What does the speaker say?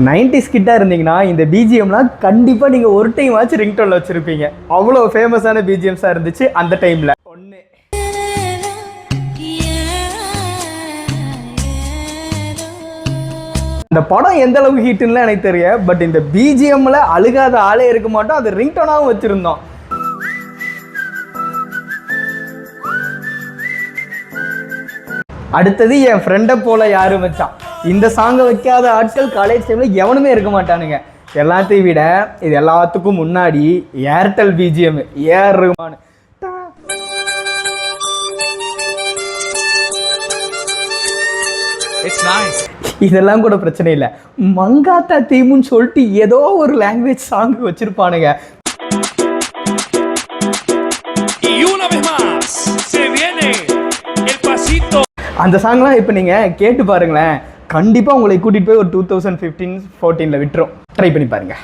90s கிட்டாக இருந்தீங்கன்னா இந்த பிஜிஎம்லாம் கண்டிப்பாக நீங்கள் ஒரு டைம் ஆச்சு ரிங்டோனில் வச்சுருப்பீங்க. அவ்வளோ ஃபேமஸான பிஜிஎம்ஸாக இருந்துச்சு அந்த டைமில். ஒன்று இந்த படம் எந்த அளவுக்கு ஹீட்டுன்னு எனக்கு தெரியும். பட் இந்த பிஜிஎம்ல அழுகாத ஆளே இருக்க மாட்டோம். அது ரிங்டோனாகவும் வச்சுருந்தோம். அடுத்தது என் ஃப்ரெண்டை போல யாரும் வச்சான். இந்த சாங்கை வைக்காத ஆட்கள் காலேஜ் டைமில் எவனுமே இருக்க மாட்டானுங்க. எல்லாத்தையும் விட இது எல்லாத்துக்கும் முன்னாடி ஏர்டெல் பிஜிஎம் ஏஆர் ரஹ்மான். இதெல்லாம் கூட பிரச்சனை இல்லை. மங்காத்தா தீமுன்னு சொல்லிட்டு ஏதோ ஒரு லாங்குவேஜ் சாங் வச்சிருப்பானுங்க. அந்த சாங்லாம் இப்போ நீங்கள் கேட்டு பாருங்களேன், கண்டிப்பாக உங்களை கூட்டிகிட்டு போய் ஒரு 2015-14 விட்டுரும். ட்ரை பண்ணி பாருங்க.